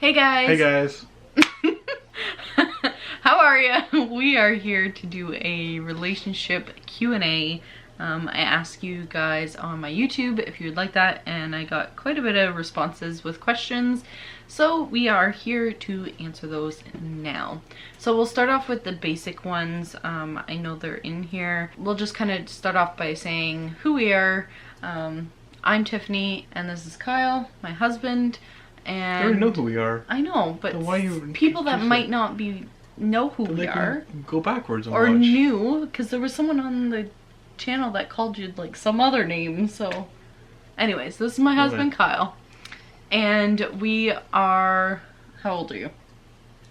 Hey guys! Hey guys! How are you? We are here to do a relationship Q&A. I asked you guys on my YouTube if you would like that, and I got quite a bit of responses with questions. So we are here to answer those now. So we'll start off with the basic ones. I know they're in here. We'll just kind of start off by saying who we are. I'm Tiffany, and this is Kyle, my husband. And You already know who we are. I know, but So why you people that might not know who we are, go backwards and or watch. new, because there was someone on the channel that called you like some other name. So anyways, this is my husband Kyle, and we are, how old are you?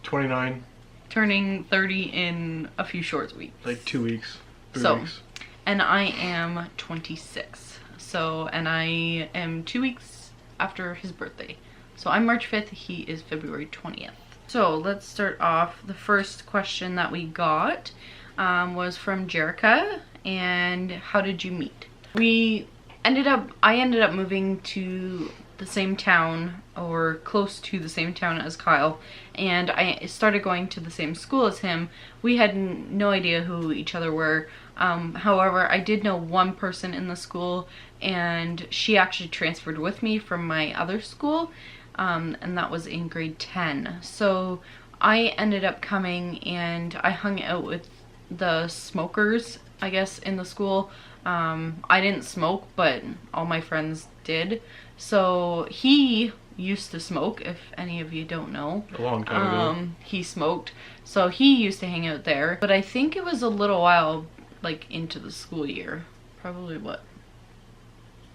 29. Turning 30 in a few short weeks. Like 2 weeks. 3 So, weeks. and I am 26. So, and I am 2 weeks after his birthday. So I'm March 5th, he is February 20th. So let's start off. The first question that we got was from Jerica, and how did you meet? I ended up moving to the same town, or close to the same town as Kyle, and I started going to the same school as him. We had no idea who each other were. However, I did know one person in the school, and she actually transferred with me from my other school, and that was in grade 10. So I ended up coming and I hung out with the smokers, I guess, in the school. I didn't smoke, but all my friends did. So he used to smoke, if any of you don't know. A long time ago. He smoked. So he used to hang out there. But I think it was a little while, like, into the school year. Probably what?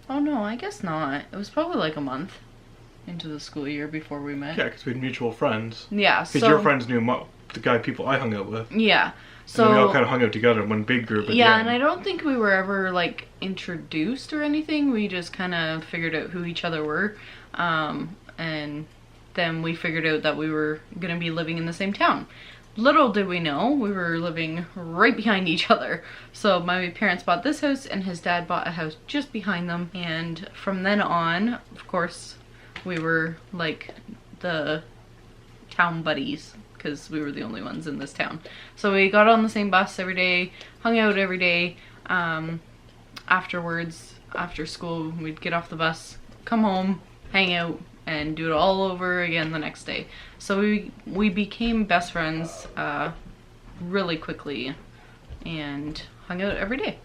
Oh no, I guess not. It was probably like a month into the school year before we met. Yeah, because we had mutual friends. Yeah, Because your friends knew the people I hung out with. Yeah. So and then we all kind of hung out together in one big group at the yeah, end. and I don't think we were ever like introduced or anything. We just kind of figured out who each other were, and then we figured out that we were gonna be living in the same town. Little did we know we were living right behind each other. So my parents bought this house and his dad bought a house just behind them, and from then on, of course, we were like the town buddies, because we were the only ones in this town. So we got on the same bus every day, hung out every day. Afterwards, after school, we'd get off the bus, come home, hang out, and do it all over again the next day. So we became best friends really quickly and hung out every day.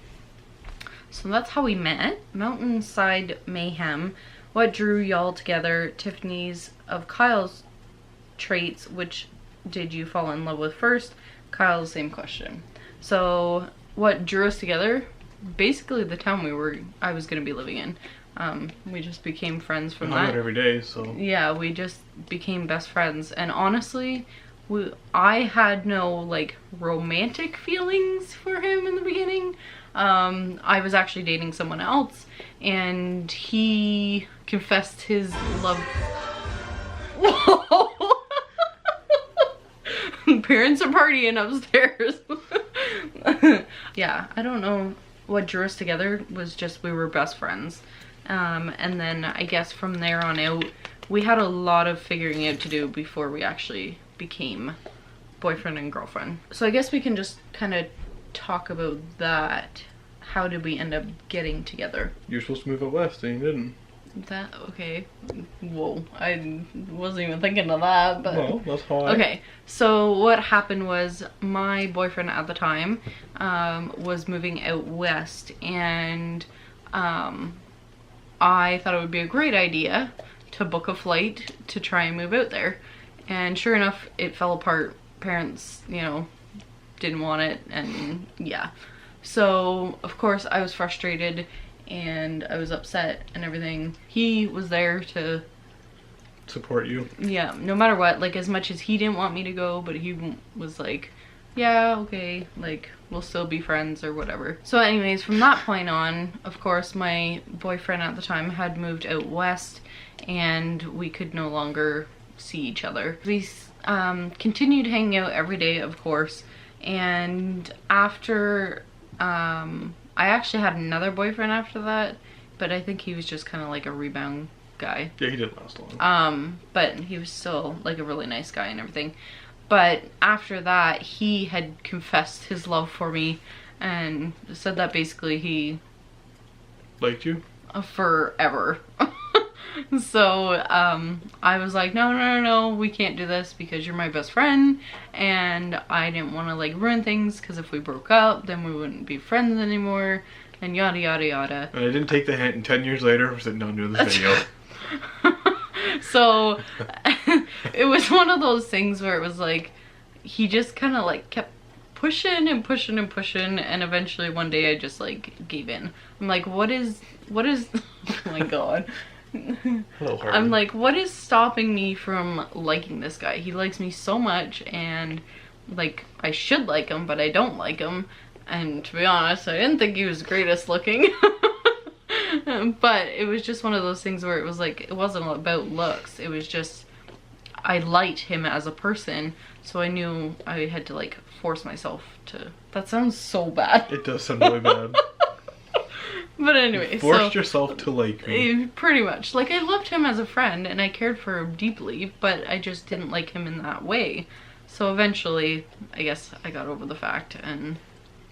So that's how we met. Mountainside Mayhem. What drew y'all together? Tiffany's of Kyle's traits, which did you fall in love with first? Kyle, the same question. So what drew us together? Basically the town I was gonna be living in. We just became friends from that. We hung out every day, so yeah, we just became best friends. And honestly, I had no like romantic feelings for him in the beginning. I was actually dating someone else, and he confessed his love. Whoa! Parents are partying upstairs. Yeah, I don't know what drew us together. Was just we were best friends. And then I guess from there on out, we had a lot of figuring out to do before we actually became boyfriend and girlfriend. So I guess we can just kind of talk about that. How did we end up getting together? you were supposed to move out west and you didn't. That, okay. Whoa, I wasn't even thinking of that, but... Well, that's how Okay, so what happened was my boyfriend at the time was moving out west, and I thought it would be a great idea to book a flight to try and move out there. And sure enough, it fell apart. Parents, you know, didn't want it, and yeah. So, of course, I was frustrated and I was upset and everything. He was there to support you. Yeah, no matter what, like as much as he didn't want me to go, but he was like, yeah, okay, like we'll still be friends or whatever. So anyways, from that point on, of course, my boyfriend at the time had moved out west and we could no longer see each other. We continued hanging out every day, of course, and after I actually had another boyfriend after that, but I think he was just kind of like a rebound guy. Yeah, he didn't last long. But he was still like a really nice guy and everything. But after that, he had confessed his love for me and said that basically he Liked you? forever. So I was like, no, we can't do this because you're my best friend, and I didn't want to like ruin things, because if we broke up then we wouldn't be friends anymore, and yada yada yada. And I didn't take the hint, and 10 years later we're sitting down doing this video. So it was one of those things where it was like he just kind of like kept pushing and pushing and pushing, and eventually one day I just like gave in. I'm like, what is oh my god. Hello, Harvey. I'm like, what is stopping me from liking this guy? He likes me so much, and like I should like him, but I don't like him. And to be honest, I didn't think he was greatest looking. But it was just one of those things where it was like, it wasn't about looks, it was just I liked him as a person, so I knew I had to like force myself to. That sounds so bad. It does sound really bad. But anyway, you forced yourself to like me. Pretty much. Like, I loved him as a friend and I cared for him deeply, but I just didn't like him in that way. So eventually, I guess I got over the fact, and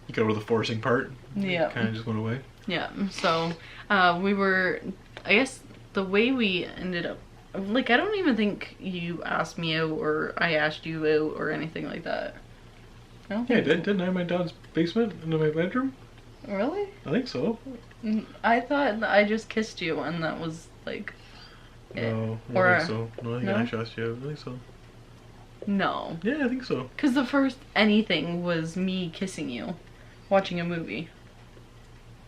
You got over the forcing part. yeah, Kind of just went away. yeah. So we were, I guess the way we ended up, like, I don't even think you asked me out or I asked you out or anything like that. I don't Yeah, I think did. Didn't I have my dad's basement into my bedroom? Really? I think so. I thought that I just kissed you and that was like No, I Or- don't think so. No, I think no? I actually asked you. I think so. no. Yeah, I think so. Because the first anything was me kissing you, watching a movie.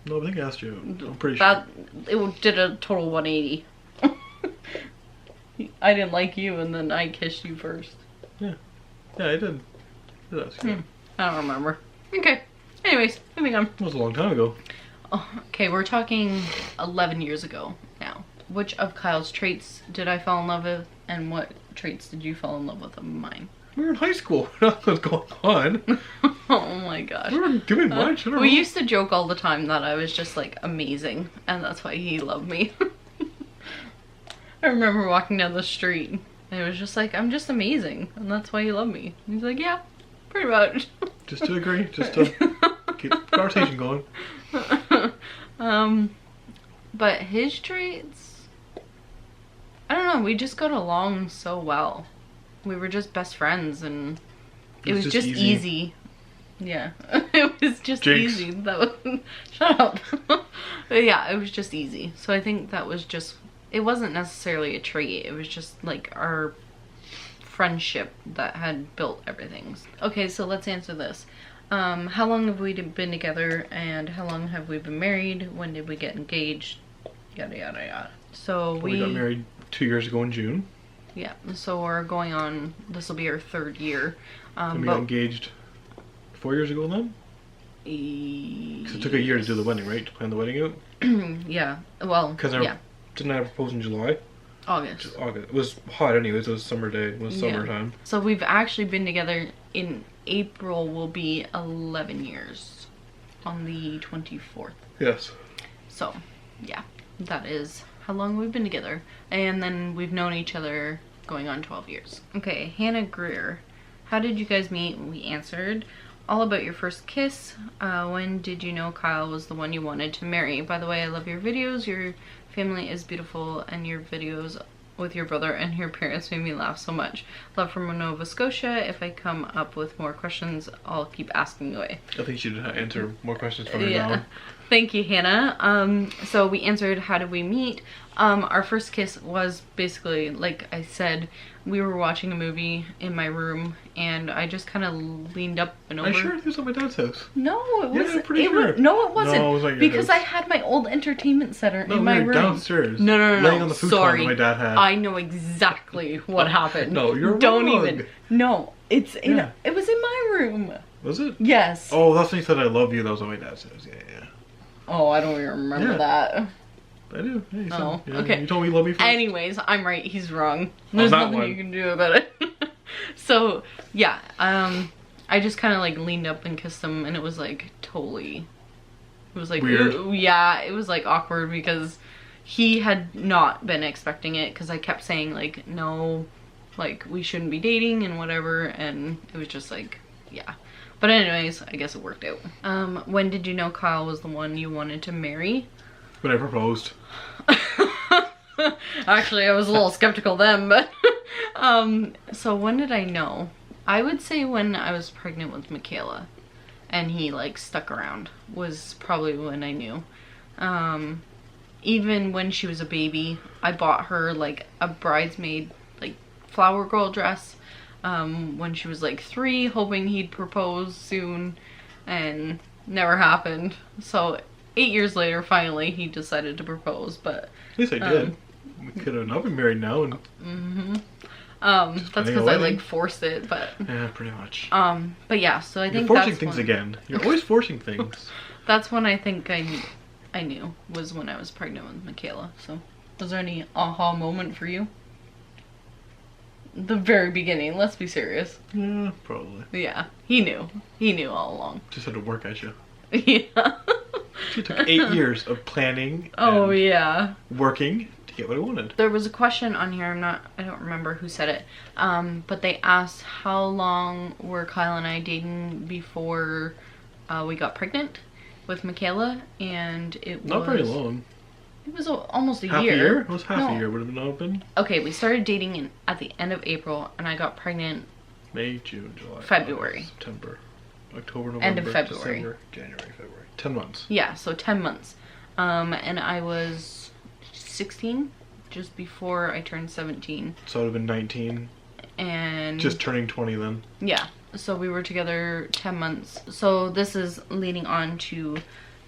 No, I think I asked you. I'm pretty That sure. it did a total 180. I didn't like you, and then I kissed you first. Yeah, I did. I did ask you. I don't remember. Okay. Anyways, moving on. It was a long time ago. Oh, okay, we're talking 11 years ago now. Which of Kyle's traits did I fall in love with, and what traits did you fall in love with of mine? We were in high school. What was going on? Oh my gosh. We weren't doing much. I don't We know. used to joke all the time that I was just like amazing, and that's why he loved me. I remember walking down the street and it was just like, I'm just amazing, and that's why you love me. And he's like, yeah, pretty much. Just to agree. Just to keep the conversation going. But his traits, I don't know, we just got along so well. We were just best friends, and it was just easy. Yeah, it was just Jinx. easy. That was, shut up. But yeah, it was just easy. So I think that was just, it wasn't necessarily a trait. It was just like our friendship that had built everything. Okay, so let's answer this. How long have we been together, and how long have we been married? When did we get engaged? Yada yada yada. So We got married 2 years ago in June. Yeah, so we're going on, this will be our 3rd year. And we got engaged 4 years ago then? Because it took a year to do the wedding, right? To plan the wedding out? Yeah, well, yeah. Didn't I propose in July? August. Just August. It was hot anyways. It was summer day. It was summertime. So we've actually been together, in April will be 11 years. On the 24th. Yes. So, yeah, that is how long we've been together. And then we've known each other going on 12 years. Okay, Hannah Greer. How did you guys meet? We answered. All about your first kiss. When did you know Kyle was the one you wanted to marry? By the way, I love your videos. Your family is beautiful, and your videos with your brother and your parents made me laugh so much. Love from Nova Scotia. If I come up with more questions, I'll keep asking away. I think you should answer more questions from me now. Thank you, Hannah. So we answered, how did we meet? Our first kiss was basically, like I said, we were watching a movie in my room, and I just kind of leaned up and over. Are you sure it was at my dad's house? No, it wasn't. Yeah, I'm pretty sure. No, it wasn't. No, it was at your because house. I had my old entertainment center in my we were room. downstairs. No. Laying on the futon Sorry. that my dad had. I know exactly what happened. No, you're Don't wrong. even. No, it's in. Yeah. It was in my room. Was it? Yes. Oh, that's when you said I love you. That was at my dad's house. Yeah. Oh, I don't even remember Yeah. that. I do. Yeah, you said, Oh, yeah, okay. You told me you love me first. Anyways, I'm right. He's wrong. There's that nothing one. you can do about it. So, yeah. I just kind of like leaned up and kissed him, and it was like totally. It was like weird. Yeah, it was like awkward because he had not been expecting it because I kept saying like, no, like we shouldn't be dating and whatever, and it was just like, yeah. But anyways, I guess it worked out. When did you know Kyle was the one you wanted to marry? When I proposed. Actually, I was a little skeptical then, but so when did I know? I would say when I was pregnant with Michaela and he like stuck around was probably when I knew. Even when she was a baby, I bought her like a bridesmaid like flower girl dress when she was like 3, hoping he'd propose soon, and never happened. So 8 years later, finally, he decided to propose, but... At least I did. We could have not been married now. And that's because I, like, forced it, but... Yeah, pretty much. But yeah, so I think You're forcing that's things when... again. You're always forcing things. That's when I think I knew, was when I was pregnant with Michaela, so... Was there any aha moment for you? The very beginning, let's be serious. Yeah, probably. Yeah, he knew. He knew all along. Just had to work at you. Yeah. It took 8 years of planning and yeah, working to get what I wanted. There was a question on here, I don't remember who said it, but they asked how long were Kyle and I dating before we got pregnant with Michaela, and it was... Not very long. It was almost a half year. A year? It was half a year, would have been open. Okay, we started dating at the end of April, and I got pregnant... May, June, July, February. August, September, October, November, end of February. December, January, February. 10 months. Yeah, so 10 months. And I was 16, just before I turned 17. So it would have been 19. And... Just turning 20 then. Yeah, so we were together 10 months. So this is leading on to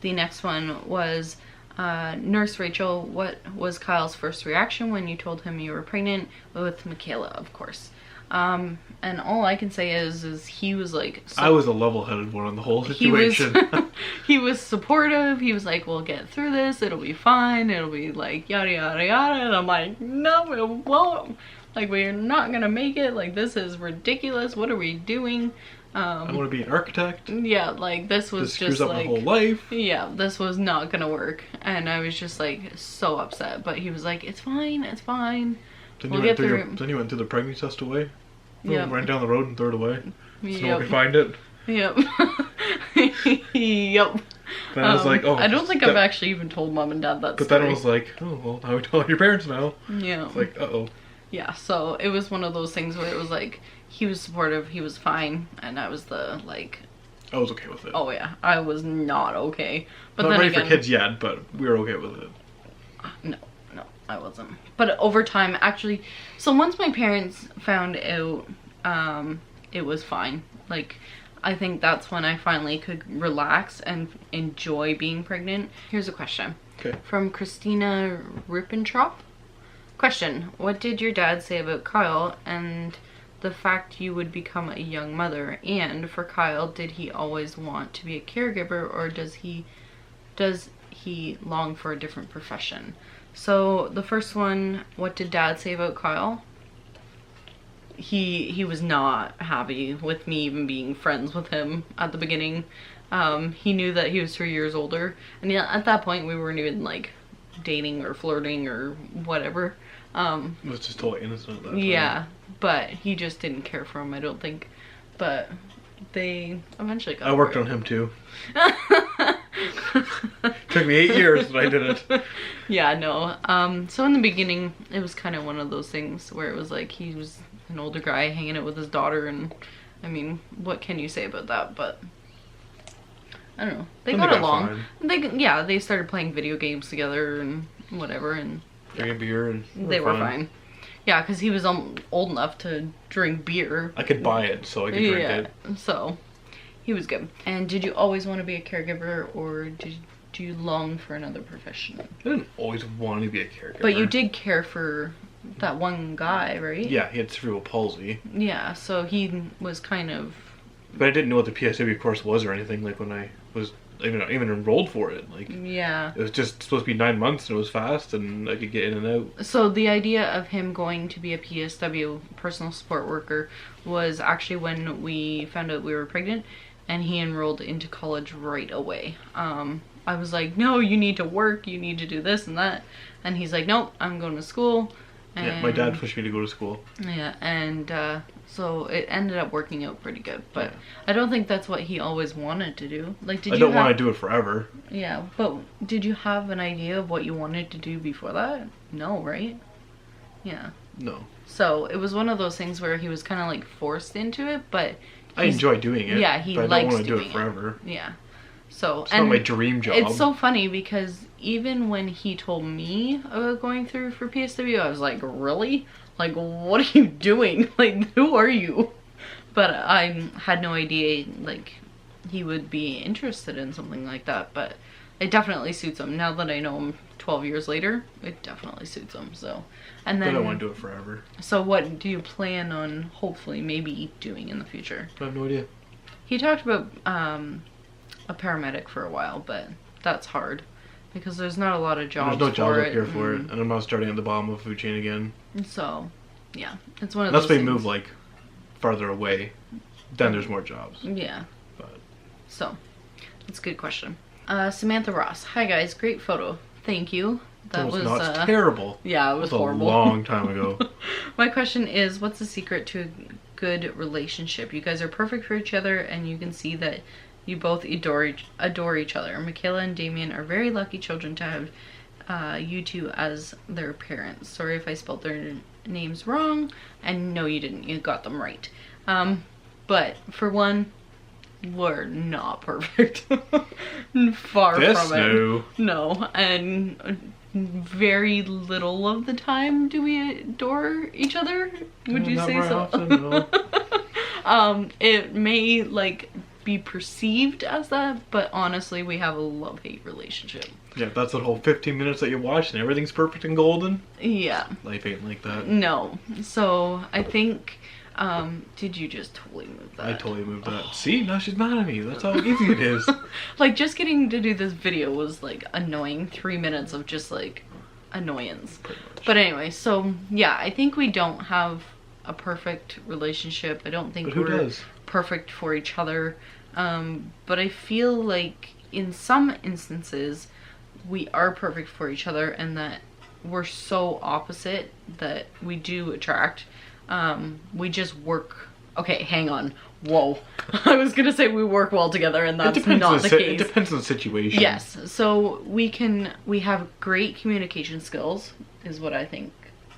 the next one was... Nurse Rachel, what was Kyle's first reaction when you told him you were pregnant with Michaela, of course? And all I can say is he was like... I was a level-headed one on the whole situation. He was supportive. He was like, we'll get through this. It'll be fine. It'll be like yada yada yada. And I'm like, no, it won't. Like, we're not gonna make it. Like, this is ridiculous. What are we doing? I want to be an architect. Yeah, like this was this just screws up like my whole life. Yeah, this was not gonna work, and I was just like so upset. But he was like, "It's fine, it's fine. We'll get through it." Then you went through the pregnancy test away. Yeah, ran down the road and threw it away. So yep. no one could find it. Yep. Yep. Then I was like, oh. I don't think I've actually even told mom and dad that. But story. then I was like, oh well, now we tell your parents now. Yeah. It's like, uh-oh. Yeah, so it was one of those things where it was like, he was supportive, he was fine, and I was the, like... I was okay with it. Oh yeah, I was not okay. But not then ready again, for kids yet, but we were okay with it. No, I wasn't. But over time, actually, so once my parents found out, it was fine. Like, I think that's when I finally could relax and enjoy being pregnant. Here's a question. Okay. From Christina Rippentrop. Question, what did your dad say about Kyle and the fact you would become a young mother? And for Kyle, did he always want to be a caregiver, or does he long for a different profession? So the first one, what did dad say about Kyle? He was not happy with me even being friends with him at the beginning. He knew that he was 3 years older, and at that point we weren't even like dating or flirting or whatever. It was just totally innocent at that time. Yeah, but he just didn't care for him, I don't think. But they eventually got I worked on him too. Took me 8 years, but I did it. Yeah, no. So in the beginning, it was kind of one of those things where it was like he was an older guy hanging out with his daughter, and I mean, what can you say about that? But I don't know. They got along. They started playing video games together and whatever, and drinking beer, and they were fine. Yeah, because he was old enough to drink beer. I could buy it, so I could drink it. So he was good. And did you always want to be a caregiver, or do you long for another profession? I didn't always want to be a caregiver. But you did care for that one guy, right? Yeah, he had cerebral palsy. Yeah, so he was kind of... But I didn't know what the PSW course was or anything, like when I was even enrolled for it. Like, yeah, it was just supposed to be 9 months, and it was fast, and I could get in and out. So the idea of him going to be a PSW, personal support worker, was actually when we found out we were pregnant, and he enrolled into college right away. I was like, no, you need to work, you need to do this and that. And he's like, nope, I'm going to school. And yeah, my dad pushed me to go to school. Yeah, and so it ended up working out pretty good. But Yeah. I don't think that's what he always wanted to do. Like, did I you don't want to do it forever. Yeah, but did you have an idea of what you wanted to do before that? No, right? Yeah. No. So it was one of those things where he was kind of like forced into it, but I enjoy doing it. Yeah, he but I likes don't want to do doing it forever. Yeah. So It's not my dream job. It's so funny because even when he told me about going through for PSW, I was like, really? Like, what are you doing? Like, who are you? But I had no idea, like, he would be interested in something like that. But it definitely suits him. Now that I know him 12 years later, it definitely suits him. So, and then I don't want to do it forever. So what do you plan on hopefully maybe doing in the future? I have no idea. He talked about a paramedic for a while, but that's hard because there's not a lot of jobs. There's no jobs for up it. here for it, and I'm not starting at the bottom of the food chain again. So, yeah, it's one of Unless those we things. move like farther away, then there's more jobs. Yeah. But So, that's a good question. Samantha Ross. Hi guys, great photo. Thank you. That was not terrible. Yeah, it was horrible. A long time ago. My question is, what's the secret to a good relationship? You guys are perfect for each other, and you can see that you both adore each other. Michaela and Damien are very lucky children to have you two as their parents. Sorry if I spelled their names wrong, and no, you didn't. You got them right. But for one, we're not perfect. Far from it. No. No, and very little of the time do we adore each other. Would you Not say very so? often, no. It may like be perceived as that, but honestly, we have a love-hate relationship. Yeah, that's the whole 15 minutes that you watch and everything's perfect and golden. Yeah. Life ain't like that. No. So I think. Did you just totally move that? I totally moved that. See, now she's mad at me. That's how easy it is. Like, just getting to do this video was like annoying. 3 minutes of just like annoyance. Pretty much. But anyway, so yeah, I think we don't have a perfect relationship. I don't think But who we're does? perfect for each other. But I feel like in some instances we are perfect for each other, and that we're so opposite that we do attract. We just work. Okay, hang on. Whoa. I was gonna say we work well together, and that's not the case. It depends on the situation. Yes. So we have great communication skills, is what I think.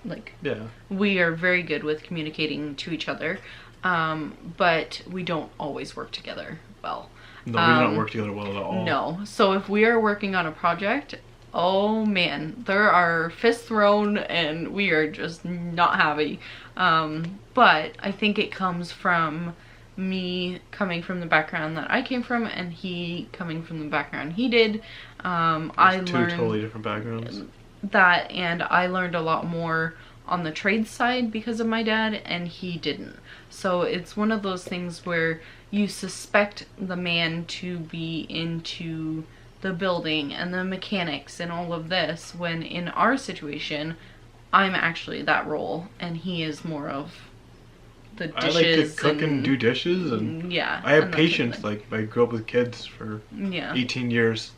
Like, Yeah. we are very good with communicating to each other, but we don't always work together well. No, we do not work together well at all. No. So if we are working on a project, oh man, there are fists thrown and we are just not happy. But I think it comes from me coming from the background that I came from, and he coming from the background he did. I Two learned totally different backgrounds. that, and I learned a lot more on the trade side because of my dad, and he didn't. So it's one of those things where you suspect the man to be into the building and the mechanics and all of this, when in our situation I'm actually that role and he is more of the dishes. I like to cook and do dishes, and yeah, I have and that kind of patience. thing. Like, I grew up with kids for Yeah. 18 years,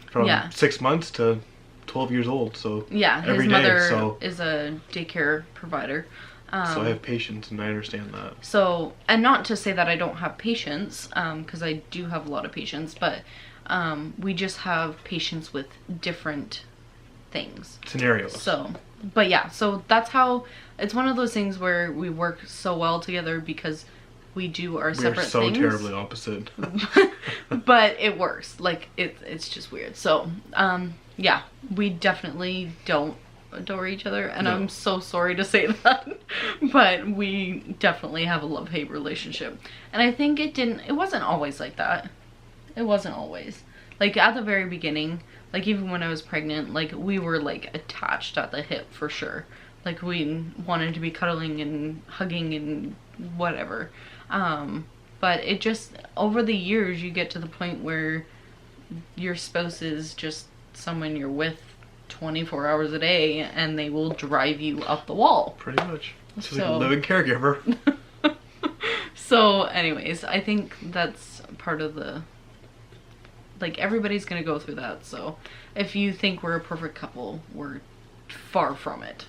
from Yeah. 6 months to 12 years old. So Yeah, his every day, mother so is a daycare provider. I have patience, and I understand that. So, and not to say that I don't have patience, because I do have a lot of patience, but we just have patience with different things. Scenarios. So, but yeah, so that's how, it's one of those things where we work so well together because we do our We're separate so things. terribly opposite. But it works. Like, it's just weird. So, yeah, we definitely don't adore each other, and No. I'm so sorry to say that, but we definitely have a love-hate relationship. And I think it wasn't always like that. It wasn't always. Like, at the very beginning, like, even when I was pregnant, like, we were, like, attached at the hip for sure. Like, we wanted to be cuddling and hugging and whatever. But it just, over the years, you get to the point where your spouse is just someone you're with 24 hours a day, and they will drive you up the wall. Pretty much. She's like So- a living caregiver. So anyways, I think that's part of the Like, everybody's gonna go through that, so if you think we're a perfect couple, we're far from it.